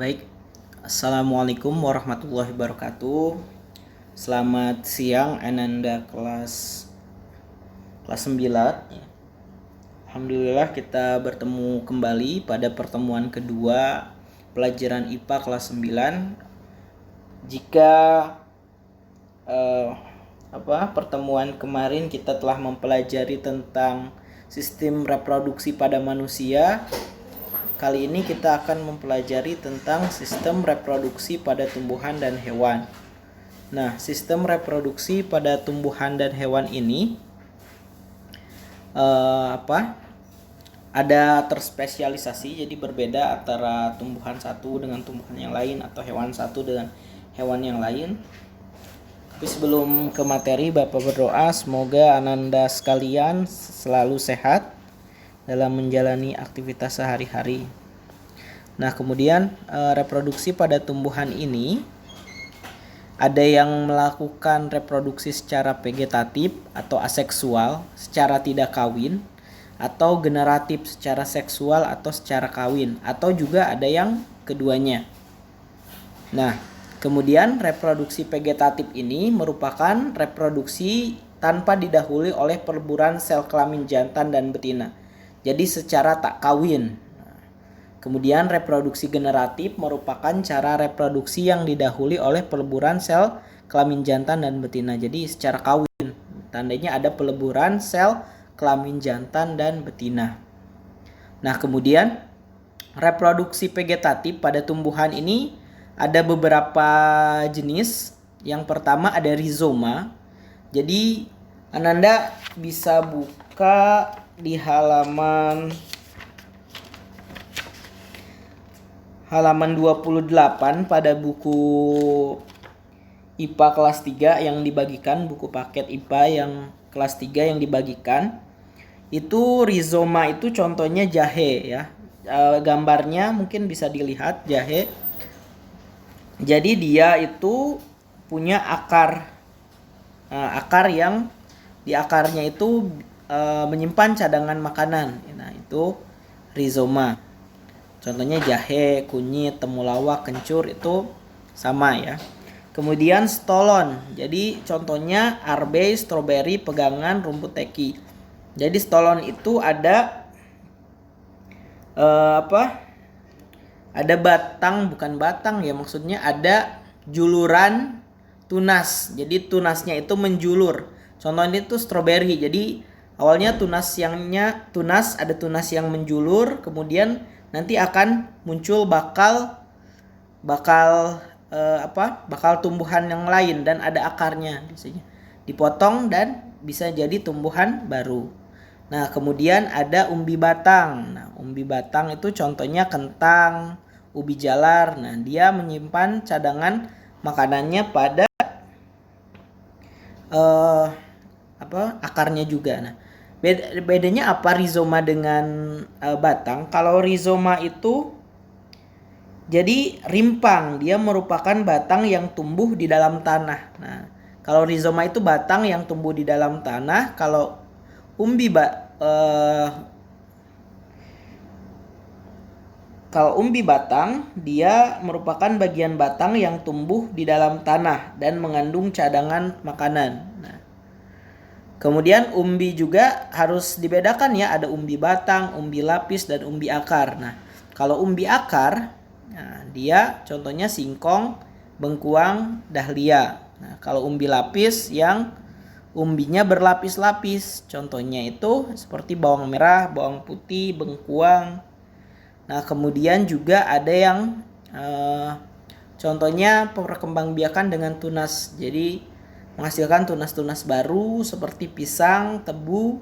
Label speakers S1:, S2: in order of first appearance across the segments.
S1: Baik, Assalamualaikum warahmatullahi wabarakatuh. Selamat siang Ananda kelas 9. Alhamdulillah kita bertemu kembali pada pertemuan kedua pelajaran IPA kelas 9. Jika pertemuan kemarin kita telah mempelajari tentang sistem reproduksi pada manusia, kali ini kita akan mempelajari tentang sistem reproduksi pada tumbuhan dan hewan. Nah, sistem reproduksi pada tumbuhan dan hewan ini ada terspesialisasi, jadi berbeda antara tumbuhan satu dengan tumbuhan yang lain atau hewan satu dengan hewan yang lain. Tapi sebelum ke materi, Bapak berdoa semoga Ananda sekalian selalu sehat dalam menjalani aktivitas sehari-hari. Nah, kemudian reproduksi pada tumbuhan ini ada yang melakukan reproduksi secara vegetatif atau aseksual, secara tidak kawin, atau generatif secara seksual atau secara kawin, atau juga ada yang keduanya. Nah, kemudian reproduksi vegetatif ini merupakan reproduksi tanpa didahului oleh peleburan sel kelamin jantan dan betina. Jadi secara tak kawin. Kemudian reproduksi generatif merupakan cara reproduksi yang didahului oleh peleburan sel kelamin jantan dan betina. Jadi secara kawin. Tandanya ada peleburan sel kelamin jantan dan betina. Nah, kemudian reproduksi vegetatif pada tumbuhan ini ada beberapa jenis. Yang pertama ada rizoma. Jadi Ananda bisa buka di halaman 28 pada buku IPA kelas 3 yang dibagikan, buku paket IPA yang kelas 3 yang dibagikan. Itu rizoma itu contohnya jahe ya. Gambarnya mungkin bisa dilihat jahe. Jadi dia itu punya akar yang di akarnya itu menyimpan cadangan makanan. Nah, itu rizoma. Contohnya jahe, kunyit, temulawak, kencur itu sama ya. Kemudian stolon. Jadi contohnya arbe, stroberi, pegangan, rumput teki. Jadi stolon itu ada ada batang, bukan batang ya, maksudnya ada juluran tunas. Jadi tunasnya itu menjulur. Contohnya itu stroberi. Jadi awalnya ada tunas yang menjulur, kemudian nanti akan muncul bakal tumbuhan yang lain dan ada akarnya, biasanya dipotong dan bisa jadi tumbuhan baru. Nah, kemudian ada umbi batang. Nah, umbi batang itu contohnya kentang, ubi jalar. Nah, dia menyimpan cadangan makanannya pada akarnya juga. Nah, bedanya apa rizoma dengan batang? Kalau rizoma itu jadi rimpang, dia merupakan batang yang tumbuh di dalam tanah. Nah, kalau rizoma itu batang yang tumbuh di dalam tanah. Kalau umbi batang, dia merupakan bagian batang yang tumbuh di dalam tanah dan mengandung cadangan makanan. Nah, kemudian umbi juga harus dibedakan ya, ada umbi batang, umbi lapis, dan umbi akar. Nah, kalau umbi akar, dia contohnya singkong, bengkuang, dahlia. Nah, kalau umbi lapis yang umbinya berlapis-lapis, contohnya itu seperti bawang merah, bawang putih, bengkuang. Nah, kemudian juga ada yang contohnya perkembangbiakan dengan tunas. Jadi menghasilkan tunas-tunas baru seperti pisang, tebu.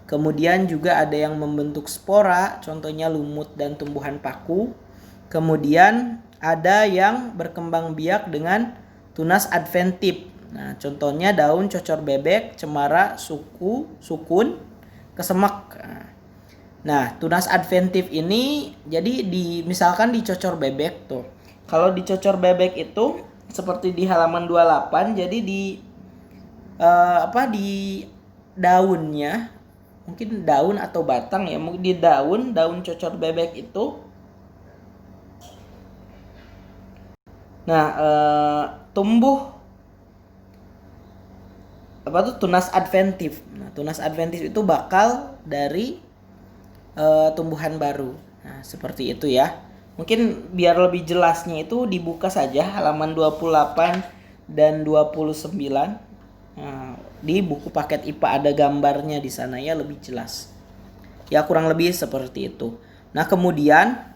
S1: Kemudian juga ada yang membentuk spora, contohnya lumut dan tumbuhan paku. Kemudian ada yang berkembang biak dengan tunas adventif. Nah, contohnya daun cocor bebek, cemara, sukun, kesemek. Nah, tunas adventif ini jadi misalkan dicocor bebek tuh. Kalau dicocor bebek itu seperti di halaman 28, jadi di daunnya, mungkin daun atau batang ya, mungkin di daun cocor bebek itu Nah, tumbuh tunas adventif. Nah, tunas adventif itu bakal dari tumbuhan baru. Nah, seperti itu ya. Mungkin biar lebih jelasnya itu dibuka saja halaman 28 dan 29. Nah, di buku paket IPA ada gambarnya di sana ya, lebih jelas. Ya kurang lebih seperti itu. Nah, kemudian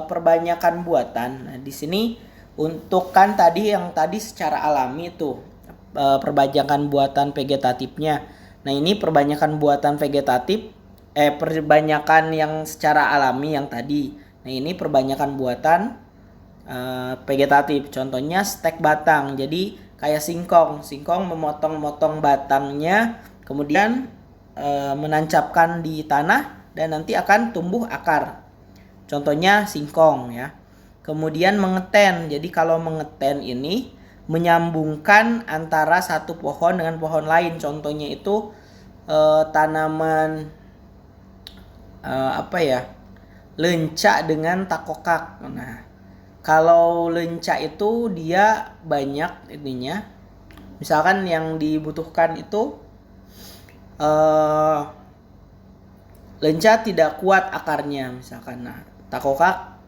S1: perbanyakan buatan. Nah, di sini untuk kan tadi secara alami itu perbanyakan buatan vegetatifnya. Nah, ini perbanyakan buatan vegetatif perbanyakan yang secara alami yang tadi. Nah, ini perbanyakan buatan vegetatif. Contohnya stek batang. Jadi kayak singkong memotong-motong batangnya, kemudian menancapkan di tanah dan nanti akan tumbuh akar. Contohnya singkong ya. Kemudian mengeten. Jadi kalau mengeten ini menyambungkan antara satu pohon dengan pohon lain. Contohnya itu tanaman lenca dengan takokak. Nah, kalau lenca itu dia banyak ininya. Misalkan yang dibutuhkan itu lenca tidak kuat akarnya misalkan. Nah, takokak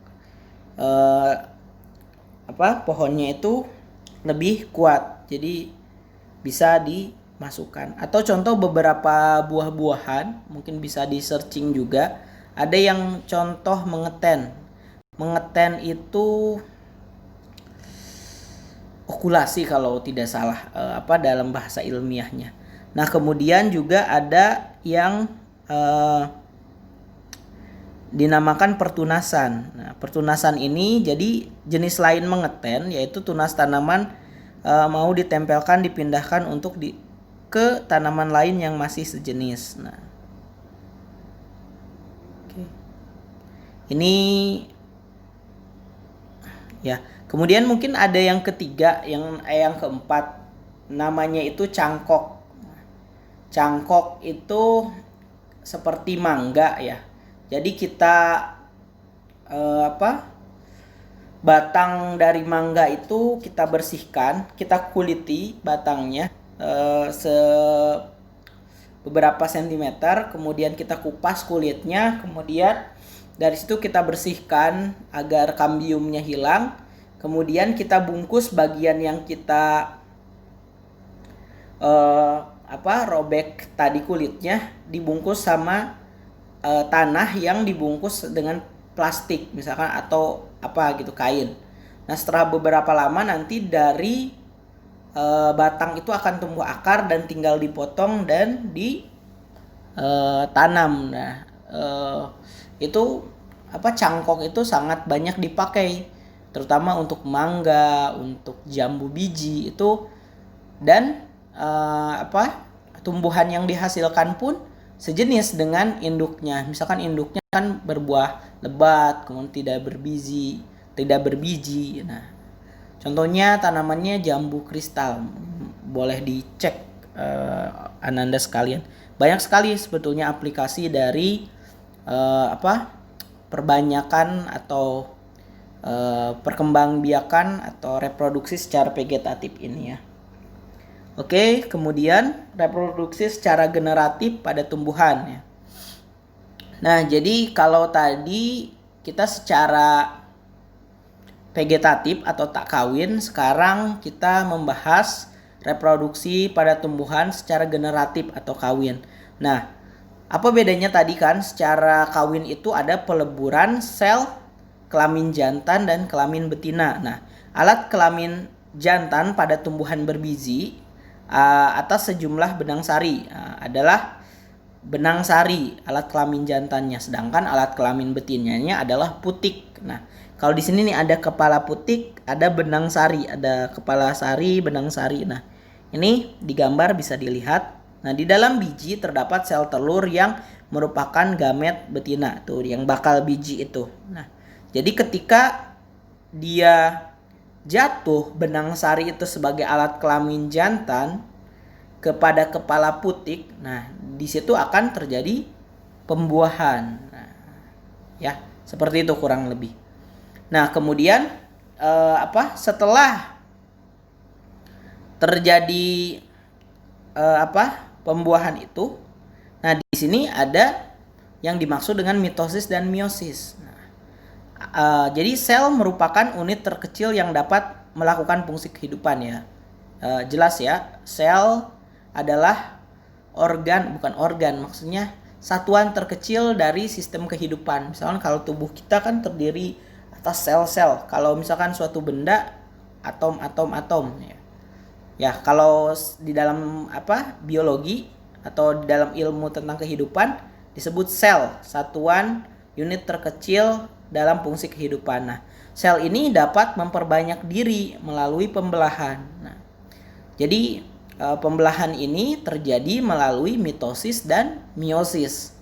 S1: pohonnya itu lebih kuat. Jadi bisa dimasukkan. Atau contoh beberapa buah-buahan, mungkin bisa di searching juga. Ada yang contoh mengeten. Mengeten itu okulasi kalau tidak salah dalam bahasa ilmiahnya. Nah, kemudian juga ada yang dinamakan pertunasan. Nah, pertunasan ini jadi jenis lain mengeten, yaitu tunas tanaman mau ditempelkan dipindahkan untuk ke tanaman lain yang masih sejenis. Nah, ini ya. Kemudian mungkin ada yang ketiga, yang keempat, namanya itu cangkok. Cangkok itu seperti mangga ya. Jadi kita batang dari mangga itu kita bersihkan, kita kuliti batangnya beberapa sentimeter, kemudian kita kupas kulitnya, kemudian dari situ kita bersihkan agar kambiumnya hilang, kemudian kita bungkus bagian yang kita robek tadi kulitnya, dibungkus sama tanah yang dibungkus dengan plastik misalkan atau kain. Nah, setelah beberapa lama nanti dari batang itu akan tumbuh akar dan tinggal dipotong dan ditanam. Nah, itu cangkok itu sangat banyak dipakai, terutama untuk mangga, untuk jambu biji itu, dan tumbuhan yang dihasilkan pun sejenis dengan induknya. Misalkan induknya kan berbuah lebat, kemudian tidak berbiji. Nah, contohnya tanamannya jambu kristal. Boleh dicek Ananda sekalian. Banyak sekali sebetulnya aplikasi dari perbanyakan atau perkembangbiakan atau reproduksi secara vegetatif ini ya. Oke, kemudian reproduksi secara generatif pada tumbuhan ya. Nah, jadi kalau tadi kita secara vegetatif atau tak kawin, sekarang kita membahas reproduksi pada tumbuhan secara generatif atau kawin. Nah, apa bedanya tadi kan? Secara kawin itu ada peleburan sel kelamin jantan dan kelamin betina. Nah, alat kelamin jantan pada tumbuhan berbiji atas sejumlah benang sari adalah benang sari alat kelamin jantannya, sedangkan alat kelamin betinanya adalah putik. Nah, kalau di sini nih ada kepala putik, ada benang sari, ada kepala sari, benang sari. Nah, ini di gambar bisa dilihat. Nah, di dalam biji terdapat sel telur yang merupakan gamet betina, tuh yang bakal biji itu. Nah, jadi ketika dia jatuh benang sari itu sebagai alat kelamin jantan kepada kepala putik, nah di situ akan terjadi pembuahan. Nah, ya, seperti itu kurang lebih. Nah, kemudian setelah terjadi pembuahan itu, nah di sini ada yang dimaksud dengan mitosis dan meiosis. Jadi sel merupakan unit terkecil yang dapat melakukan fungsi kehidupan ya. Jelas ya, sel adalah bukan organ, maksudnya satuan terkecil dari sistem kehidupan. Misalkan kalau tubuh kita kan terdiri atas sel-sel. Kalau misalkan suatu benda, atom ya. Ya, kalau di dalam biologi atau di dalam ilmu tentang kehidupan disebut sel, satuan unit terkecil dalam fungsi kehidupan. Nah, sel ini dapat memperbanyak diri melalui pembelahan. Nah, jadi pembelahan ini terjadi melalui mitosis dan meiosis.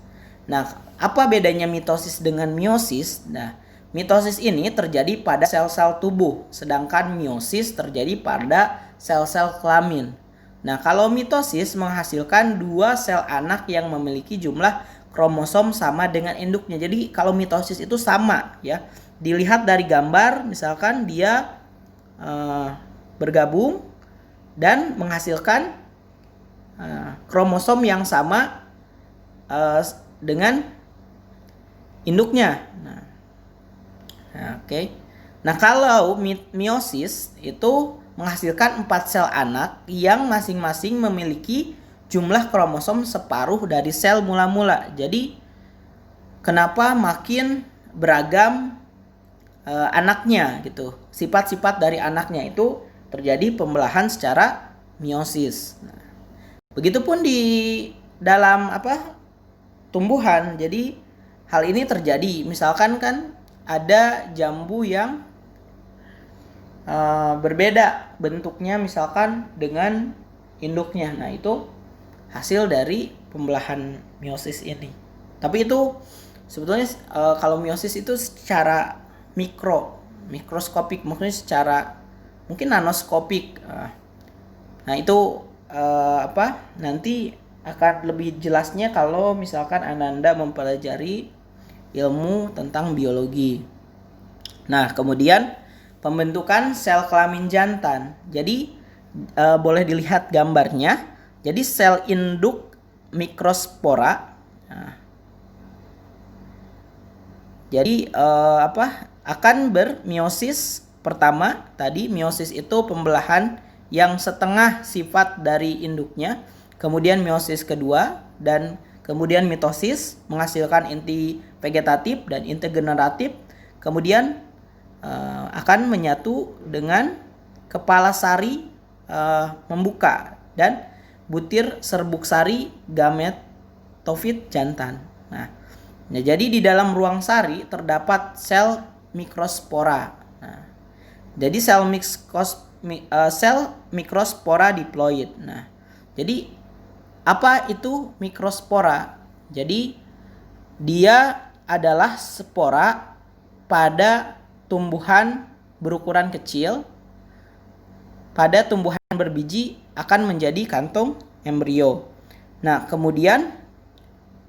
S1: Nah, apa bedanya mitosis dengan meiosis? Nah, mitosis ini terjadi pada sel-sel tubuh, sedangkan meiosis terjadi pada sel-sel kelamin. Nah, kalau mitosis menghasilkan dua sel anak yang memiliki jumlah kromosom sama dengan induknya. Jadi, kalau mitosis itu sama ya. Dilihat dari gambar, misalkan dia bergabung dan menghasilkan kromosom yang sama dengan induknya. Oke. Nah, kalau meiosis itu menghasilkan 4 sel anak yang masing-masing memiliki jumlah kromosom separuh dari sel mula-mula. Jadi, kenapa makin beragam anaknya gitu. Sifat-sifat dari anaknya itu terjadi pembelahan secara meiosis. Nah, begitupun di dalam tumbuhan. Jadi hal ini terjadi. Misalkan kan ada jambu yang berbeda bentuknya misalkan dengan induknya. Nah, itu hasil dari pembelahan meiosis ini. Tapi itu sebetulnya kalau meiosis itu secara mikroskopik, maksudnya secara mungkin nanoskopik. Nah, itu nanti akan lebih jelasnya kalau misalkan Ananda mempelajari ilmu tentang biologi. Nah, kemudian pembentukan sel kelamin jantan. Jadi boleh dilihat gambarnya. Jadi sel induk mikrospora. Nah, jadi akan bermeiosis pertama. Tadi meiosis itu pembelahan yang setengah sifat dari induknya. Kemudian meiosis kedua dan kemudian mitosis menghasilkan inti vegetatif dan inti generatif. Kemudian akan menyatu dengan kepala sari membuka dan butir serbuk sari gametofit jantan. Nah, jadi di dalam ruang sari terdapat sel mikrospora. Nah, jadi sel mikrospora diploid. Nah, jadi apa itu mikrospora? Jadi dia adalah spora pada tumbuhan berukuran kecil. Pada tumbuhan berbiji akan menjadi kantung embrio. Nah, kemudian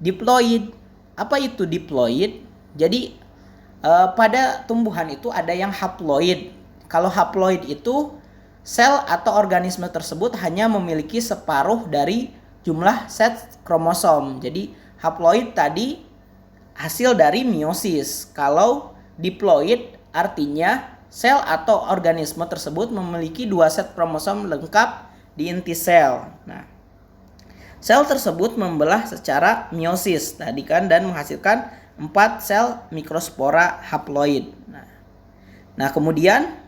S1: diploid. Apa itu diploid? Jadi pada tumbuhan itu ada yang haploid. Kalau haploid itu sel atau organisme tersebut hanya memiliki separuh dari jumlah set kromosom. Jadi haploid tadi hasil dari meiosis. Kalau diploid artinya sel atau organisme tersebut memiliki 2 set kromosom lengkap di inti sel. Nah, sel tersebut membelah secara meiosis tadi kan dan menghasilkan 4 sel mikrospora haploid. Nah, kemudian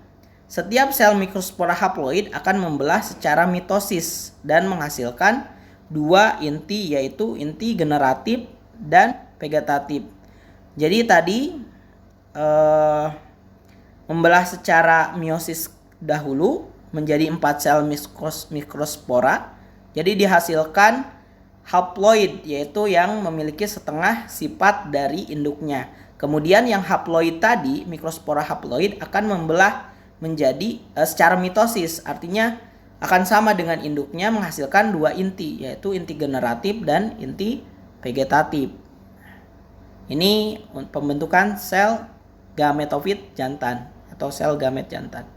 S1: setiap sel mikrospora haploid akan membelah secara mitosis dan menghasilkan 2 inti, yaitu inti generatif dan vegetatif. Jadi tadi membelah secara meiosis dahulu menjadi 4 sel mikrospora. Jadi dihasilkan haploid, yaitu yang memiliki setengah sifat dari induknya. Kemudian yang haploid tadi, mikrospora haploid akan membelah menjadi secara mitosis, artinya akan sama dengan induknya menghasilkan 2 inti, yaitu inti generatif dan inti vegetatif. Ini pembentukan sel gametofit jantan atau sel gamet jantan.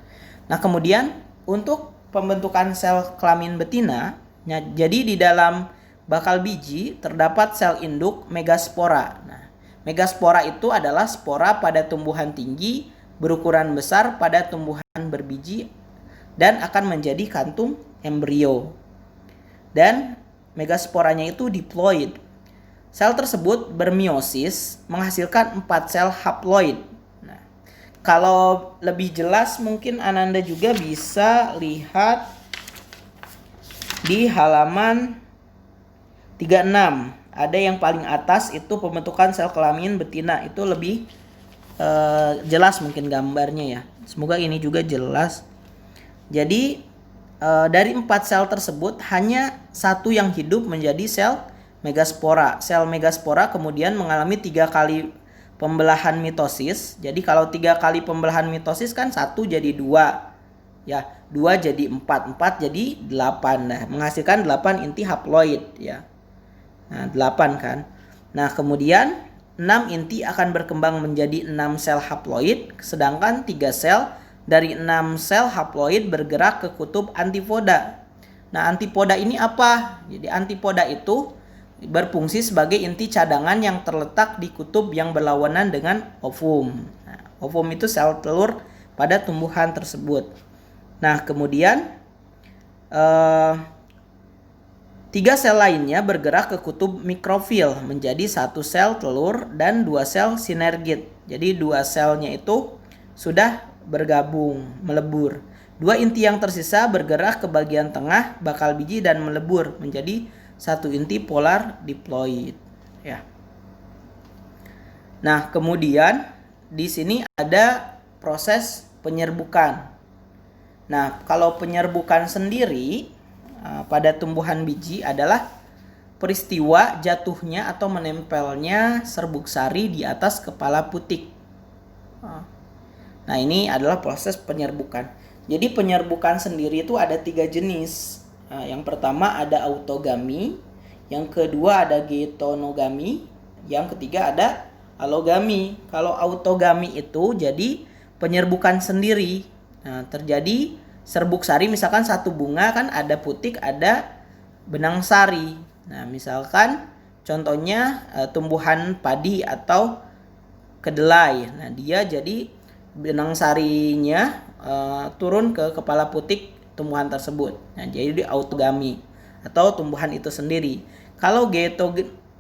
S1: Nah, kemudian untuk pembentukan sel kelamin betina, jadi di dalam bakal biji terdapat sel induk megaspora. Nah, megaspora itu adalah spora pada tumbuhan tinggi berukuran besar pada tumbuhan berbiji dan akan menjadi kantung embrio. Dan megasporanya itu diploid. Sel tersebut bermeiosis menghasilkan 4 sel haploid. Nah, kalau lebih jelas mungkin Ananda juga bisa lihat di halaman 36. Ada yang paling atas itu pembentukan sel kelamin betina, itu lebih jelas mungkin gambarnya ya. Semoga ini juga jelas. Jadi dari 4 sel tersebut hanya satu yang hidup menjadi sel megaspora. Sel megaspora kemudian mengalami 3 kali pembelahan mitosis. Jadi kalau 3 kali pembelahan mitosis kan 1 jadi 2. Ya, 2 jadi 4, 4 jadi 8. Nah, menghasilkan 8 inti haploid ya. Nah, 8 kan. Nah, kemudian 6 inti akan berkembang menjadi 6 sel haploid, sedangkan 3 sel dari 6 sel haploid bergerak ke kutub antipoda. Nah, antipoda ini apa? Jadi antipoda itu berfungsi sebagai inti cadangan yang terletak di kutub yang berlawanan dengan ovum. Nah, ovum itu sel telur pada tumbuhan tersebut. Nah, kemudian 3 sel lainnya bergerak ke kutub mikrofil menjadi 1 sel telur dan 2 sel sinergit. Jadi 2 selnya itu sudah bergabung, melebur. 2 inti yang tersisa bergerak ke bagian tengah bakal biji dan melebur menjadi 1 inti polar diploid ya. Nah, kemudian di sini ada proses penyerbukan. Nah, kalau penyerbukan sendiri pada tumbuhan biji adalah peristiwa jatuhnya atau menempelnya serbuk sari di atas kepala putik. Nah, ini adalah proses penyerbukan. Jadi penyerbukan sendiri itu ada 3 jenis. Nah, yang pertama ada autogami, yang kedua ada geitonogami, yang ketiga ada alogami. Kalau autogami itu jadi penyerbukan sendiri. Nah, terjadi serbuk sari, misalkan satu bunga kan ada putik, ada benang sari. Nah, misalkan contohnya tumbuhan padi atau kedelai. Nah, dia jadi benang sarinya turun ke kepala putik tumbuhan tersebut. Nah, jadi autogami atau tumbuhan itu sendiri. Kalau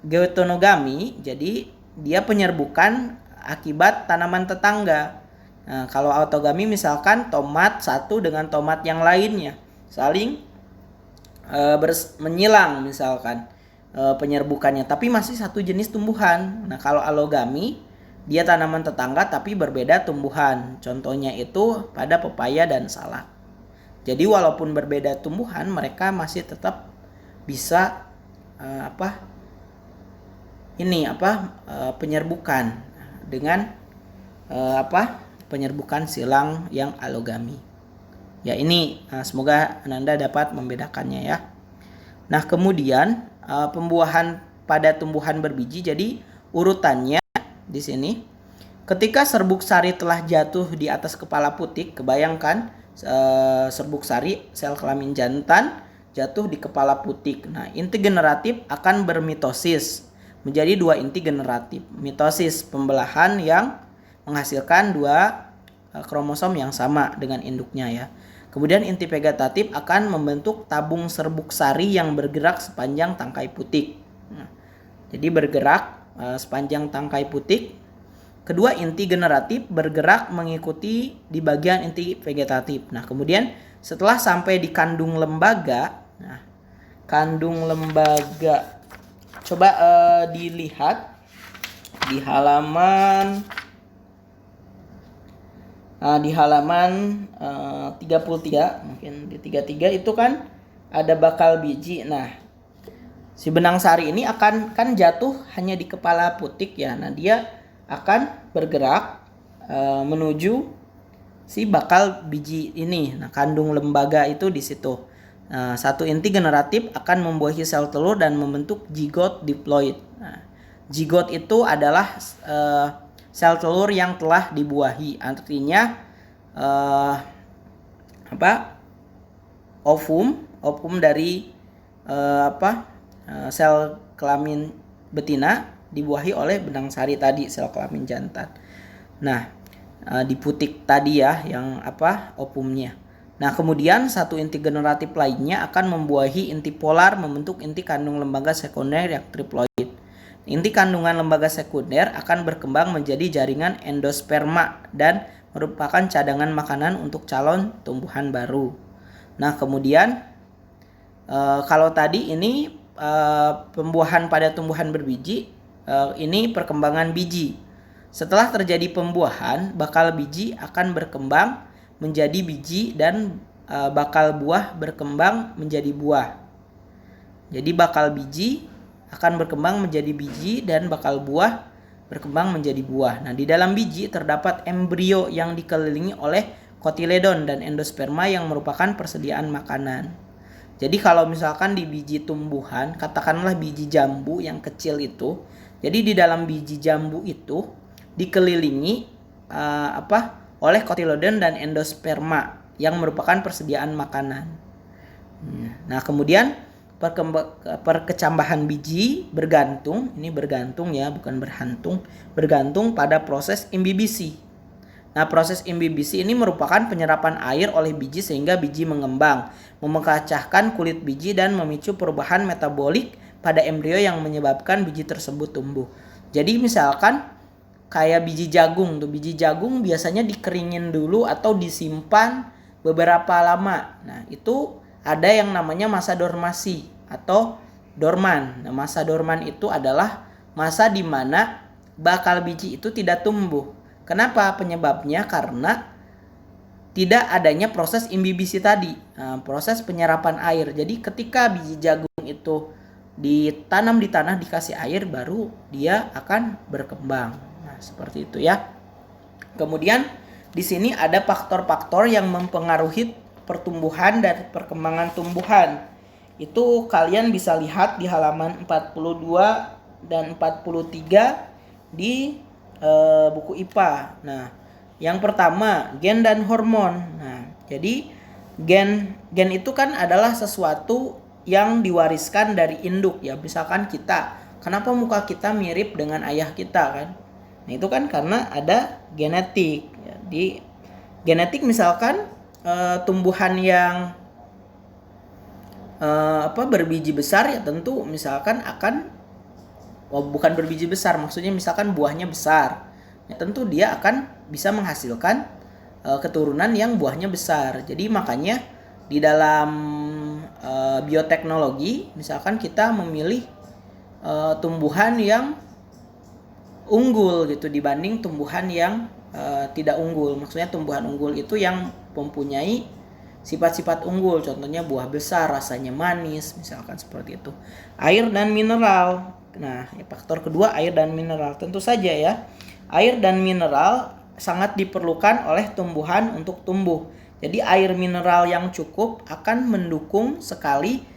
S1: geitonogami, jadi dia penyerbukan akibat tanaman tetangga. Nah, kalau autogami misalkan tomat satu dengan tomat yang lainnya saling menyilang misalkan penyerbukannya, tapi masih satu jenis tumbuhan. Nah, kalau alogami dia tanaman tetangga tapi berbeda tumbuhan. Contohnya itu pada pepaya dan salak. Jadi walaupun berbeda tumbuhan, mereka masih tetap bisa penyerbukan dengan penyerbukan silang yang alogami. Ya, ini semoga Ananda dapat membedakannya ya. Nah, kemudian pembuahan pada tumbuhan berbiji. Jadi urutannya di sini, ketika serbuk sari telah jatuh di atas kepala putik, kebayangkan serbuk sari sel kelamin jantan jatuh di kepala putik. Nah, inti generatif akan bermitosis menjadi 2 inti generatif. Mitosis pembelahan yang menghasilkan 2 kromosom yang sama dengan induknya ya. Kemudian inti vegetatif akan membentuk tabung serbuk sari yang bergerak sepanjang tangkai putik. Nah, jadi bergerak sepanjang tangkai putik. Kedua inti generatif bergerak mengikuti di bagian inti vegetatif. Nah, kemudian setelah sampai di kandung lembaga, nah, kandung lembaga coba dilihat di halaman 33, mungkin di 33 itu kan ada bakal biji. Nah, si benang sari ini akan jatuh hanya di kepala putik ya. Nah, dia akan bergerak menuju si bakal biji ini. Nah, kandung lembaga itu di situ. Nah, 1 inti generatif akan membuahi sel telur dan membentuk zigot diploid. Nah, zigot itu adalah sel telur yang telah dibuahi. Artinya eh, ovum dari sel kelamin betina dibuahi oleh benang sari tadi, sel kelamin jantan. Nah, di putik tadi ya yang ovumnya. Nah, kemudian satu inti generatif lainnya akan membuahi inti polar membentuk inti kandung lembaga sekunder yang triploid. Inti kandungan lembaga sekunder akan berkembang menjadi jaringan endosperma dan merupakan cadangan makanan untuk calon tumbuhan baru. Nah, kemudian kalau tadi ini pembuahan pada tumbuhan berbiji, ini perkembangan biji. Setelah terjadi pembuahan, bakal biji akan berkembang menjadi biji dan bakal buah berkembang menjadi buah. Jadi bakal biji akan berkembang menjadi biji dan bakal buah berkembang menjadi buah. Nah, di dalam biji terdapat embrio yang dikelilingi oleh kotiledon dan endosperma yang merupakan persediaan makanan. Jadi kalau misalkan di biji tumbuhan, katakanlah biji jambu yang kecil itu, jadi di dalam biji jambu itu dikelilingi oleh kotiledon dan endosperma yang merupakan persediaan makanan. Nah, kemudian perkecambahan biji bergantung, ini bergantung ya, bukan berhantung, bergantung pada proses imbibisi. Nah, proses imbibisi ini merupakan penyerapan air oleh biji sehingga biji mengembang, memecahkan kulit biji dan memicu perubahan metabolik pada embrio yang menyebabkan biji tersebut tumbuh. Jadi misalkan kayak biji jagung tuh, biji jagung biasanya dikeringin dulu atau disimpan beberapa lama. Nah, itu ada yang namanya masa dormasi atau dorman. Nah, masa dorman itu adalah masa di mana bakal biji itu tidak tumbuh. Kenapa? Penyebabnya karena tidak adanya proses imbibisi tadi, proses penyerapan air. Jadi ketika biji jagung itu ditanam di tanah, dikasih air, baru dia akan berkembang. Nah, seperti itu ya. Kemudian di sini ada faktor-faktor yang mempengaruhi pertumbuhan dan perkembangan tumbuhan. Itu kalian bisa lihat di halaman 42 dan 43 di buku IPA. Nah, yang pertama gen dan hormon. Nah, jadi gen itu kan adalah sesuatu yang diwariskan dari induk ya. Misalkan kita, kenapa muka kita mirip dengan ayah kita kan? Nah, itu kan karena ada genetik. Jadi genetik misalkan tumbuhan yang berbiji besar ya tentu misalkan akan bukan berbiji besar, maksudnya misalkan buahnya besar, ya tentu dia akan bisa menghasilkan keturunan yang buahnya besar. Jadi makanya di dalam bioteknologi misalkan kita memilih tumbuhan yang unggul gitu dibanding tumbuhan yang tidak unggul. Maksudnya tumbuhan unggul itu yang mempunyai sifat-sifat unggul, contohnya buah besar, rasanya manis, misalkan seperti itu. Air dan mineral. Nah, faktor kedua air dan mineral. Tentu saja ya, air dan mineral sangat diperlukan oleh tumbuhan untuk tumbuh. Jadi air mineral yang cukup akan mendukung sekali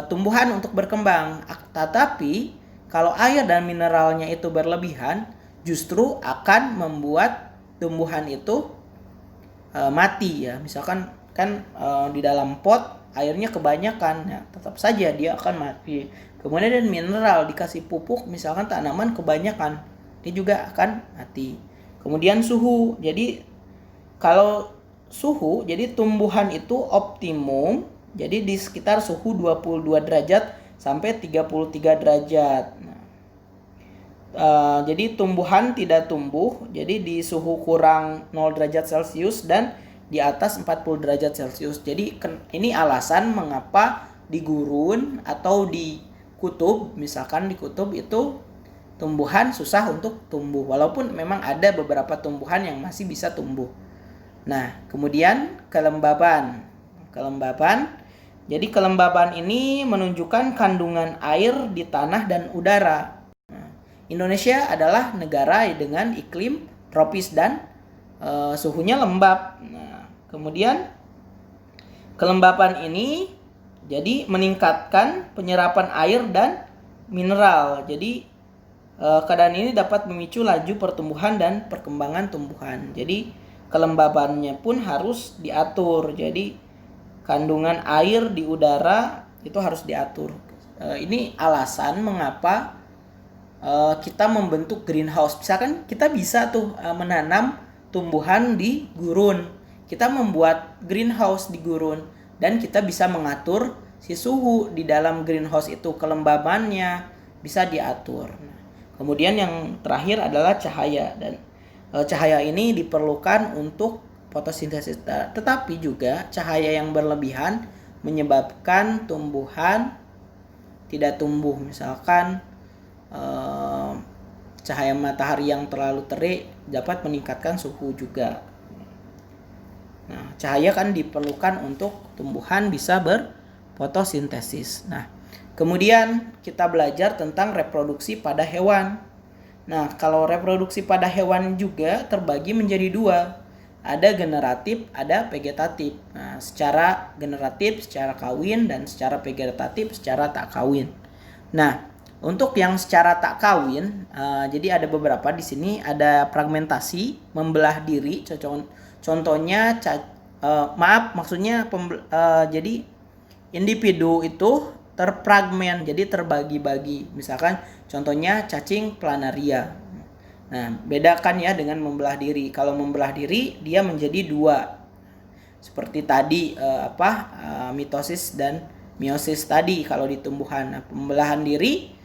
S1: tumbuhan untuk berkembang. Tetapi kalau air dan mineralnya itu berlebihan, justru akan membuat tumbuhan itu mati ya. Misalkan kan di dalam pot airnya kebanyakan, ya tetap saja dia akan mati. Kemudian dan mineral dikasih pupuk, misalkan tanaman kebanyakan, dia juga akan mati. Kemudian suhu. Jadi kalau suhu, jadi tumbuhan itu optimum jadi di sekitar suhu 22 derajat sampai 33 derajat. Jadi tumbuhan tidak tumbuh jadi di suhu kurang 0 derajat Celcius dan di atas 40 derajat Celcius. Jadi ini alasan mengapa di gurun atau di kutub, misalkan di kutub itu tumbuhan susah untuk tumbuh, walaupun memang ada beberapa tumbuhan yang masih bisa tumbuh. Nah, kemudian kelembaban. Jadi kelembaban ini menunjukkan kandungan air di tanah dan udara. Indonesia adalah negara dengan iklim tropis dan suhunya lembab. Nah, kemudian kelembapan ini jadi meningkatkan penyerapan air dan mineral. Jadi keadaan ini dapat memicu laju pertumbuhan dan perkembangan tumbuhan. Jadi kelembabannya pun harus diatur. Jadi kandungan air di udara itu harus diatur. Ini alasan mengapa kita membentuk greenhouse. Misalkan kita bisa tuh menanam tumbuhan di gurun. Kita membuat greenhouse di gurun dan kita bisa mengatur si suhu di dalam greenhouse itu, kelembabannya bisa diatur. Kemudian yang terakhir adalah cahaya, dan cahaya ini diperlukan untuk fotosintesis. Tetapi juga cahaya yang berlebihan menyebabkan tumbuhan tidak tumbuh. Misalkan cahaya matahari yang terlalu terik dapat meningkatkan suhu juga. Nah, cahaya kan diperlukan untuk tumbuhan bisa berfotosintesis. Nah, kemudian kita belajar tentang reproduksi pada hewan. Nah, kalau reproduksi pada hewan juga terbagi menjadi dua. Ada generatif, ada vegetatif. Nah, secara generatif, secara kawin, dan secara vegetatif, secara tak kawin. Nah, untuk yang secara tak kawin, jadi ada beberapa di sini, ada fragmentasi, membelah diri. Contohnya, maksudnya jadi individu itu terfragmen, jadi terbagi-bagi. Misalkan contohnya cacing planaria. Nah, bedakan ya dengan membelah diri. Kalau membelah diri, dia menjadi dua. Seperti tadi mitosis dan meiosis tadi kalau di tumbuhan. Nah, pembelahan diri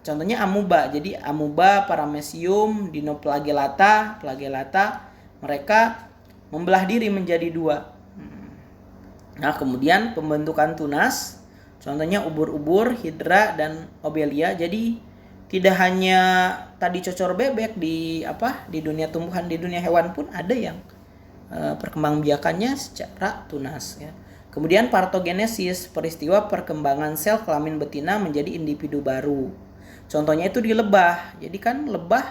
S1: contohnya amuba. Jadi amuba, paramecium, dinoflagellata, mereka membelah diri menjadi dua. Nah, kemudian pembentukan tunas, contohnya ubur-ubur, hidra, dan obelia. Jadi tidak hanya tadi cocor bebek di dunia tumbuhan, di dunia hewan pun ada yang perkembangbiakannya secara tunas ya. Kemudian partogenesis, peristiwa perkembangan sel kelamin betina menjadi individu baru. Contohnya itu di lebah. Jadi kan lebah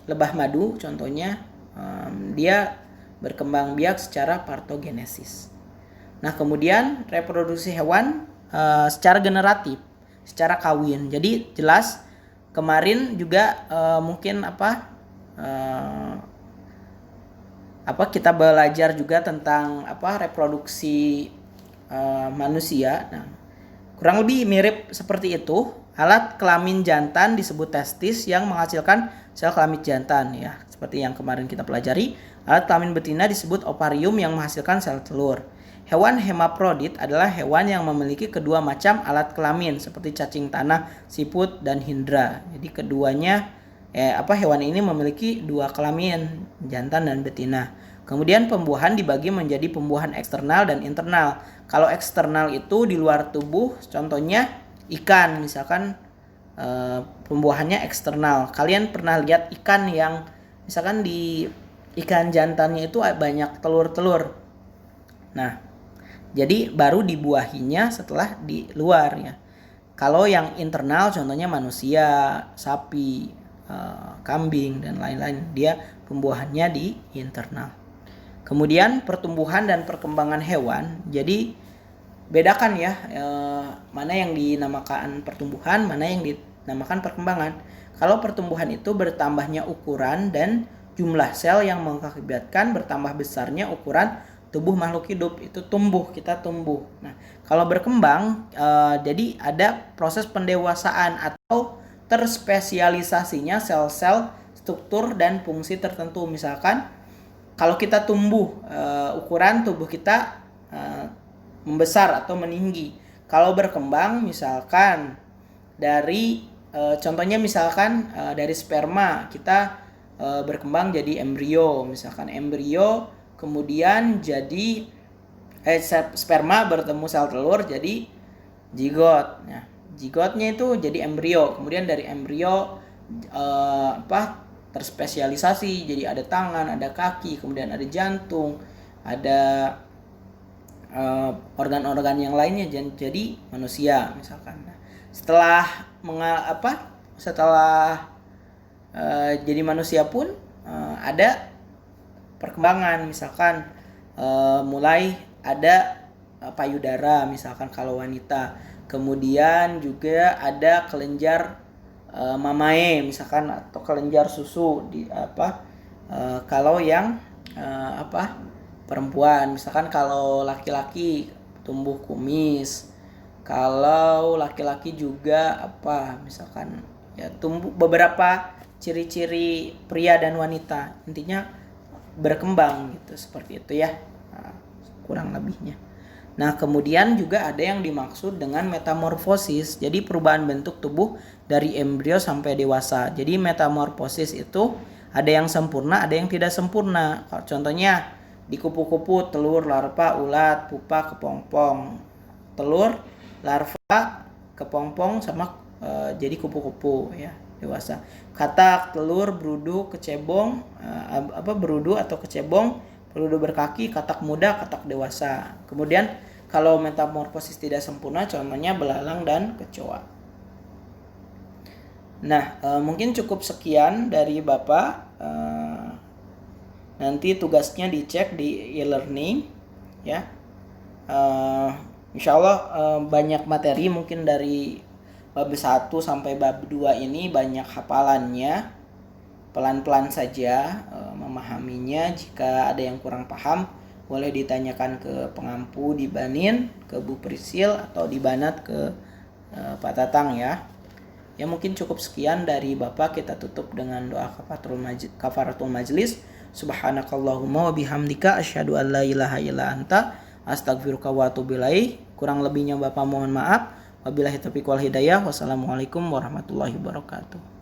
S1: lebah madu contohnya, dia berkembang biak secara partogenesis. Nah, kemudian reproduksi hewan secara generatif, secara kawin. Jadi jelas kemarin juga mungkin kita belajar juga tentang reproduksi manusia. Nah, kurang lebih mirip seperti itu. Alat kelamin jantan disebut testis yang menghasilkan sel kelamin jantan ya. Seperti yang kemarin kita pelajari, alat kelamin betina disebut ovarium yang menghasilkan sel telur. Hewan hemaprodit adalah hewan yang memiliki kedua macam alat kelamin seperti cacing tanah, siput, dan hindra. Jadi keduanya hewan ini memiliki dua kelamin, jantan dan betina. Kemudian pembuahan dibagi menjadi pembuahan eksternal dan internal. Kalau eksternal itu di luar tubuh, contohnya ikan, misalkan pembuahannya eksternal. Kalian pernah lihat ikan yang misalkan di ikan jantannya itu banyak telur-telur. Nah, jadi baru dibuahinya setelah di luar ya. Kalau yang internal contohnya manusia, sapi, kambing, dan lain-lain, dia pembuahannya di internal. Kemudian pertumbuhan dan perkembangan hewan. Jadi bedakan ya mana yang dinamakan pertumbuhan, mana yang dinamakan perkembangan. Kalau pertumbuhan itu bertambahnya ukuran dan jumlah sel yang mengakibatkan bertambah besarnya ukuran tubuh makhluk hidup, itu tumbuh, kita tumbuh. Nah, kalau berkembang jadi ada proses pendewasaan atau terspesialisasinya sel-sel, struktur, dan fungsi tertentu. Misalkan kalau kita tumbuh, ukuran tubuh kita membesar atau meninggi. Kalau berkembang misalkan dari contohnya misalkan dari sperma kita berkembang jadi embrio, misalkan embrio kemudian jadi sperma bertemu sel telur jadi zigot. Nah, zigotnya itu jadi embrio. Kemudian dari embrio terspesialisasi jadi ada tangan, ada kaki, kemudian ada jantung, ada organ-organ yang lainnya jadi manusia misalkan. Nah, setelah jadi manusia pun ada perkembangan, misalkan mulai ada payudara misalkan kalau wanita, kemudian juga ada kelenjar mamae misalkan atau kelenjar susu di kalau yang perempuan, misalkan kalau laki-laki tumbuh kumis, kalau laki-laki juga misalkan ya tumbuh beberapa ciri-ciri pria dan wanita, intinya berkembang gitu, seperti itu ya. Nah, kurang lebihnya. Nah, kemudian juga ada yang dimaksud dengan metamorfosis. Jadi perubahan bentuk tubuh dari embrio sampai dewasa. Jadi metamorfosis itu ada yang sempurna, ada yang tidak sempurna. Contohnya di kupu-kupu, telur, larva, ulat, pupa, kepompong. Telur, larva, kepompong sama jadi kupu-kupu ya, dewasa. Katak, telur, berudu, kecebong, berudu atau kecebong, berudu berkaki, katak muda, katak dewasa. Kemudian kalau metamorfosis tidak sempurna, contohnya belalang dan kecoa. Nah, mungkin cukup sekian dari Bapak. Nanti tugasnya dicek di e-learning ya. Insya Allah banyak materi, mungkin dari bab 1 sampai bab 2 ini banyak hafalannya. Pelan-pelan saja memahaminya. Jika ada yang kurang paham, boleh ditanyakan ke pengampu di Banin, ke Bu Prisil, atau di Banat ke Pak Tatang ya. Ya mungkin cukup sekian dari Bapak. Kita tutup dengan doa kafaratul majlis. Subhanakallahumma wa bihamdika asyhadu an la ilaha illa anta astaghfiruka wa atubu ilaik. Kurang lebihnya Bapak mohon maaf. Wabillahi taufiq wal hidayah. Wassalamualaikum warahmatullahi wabarakatuh.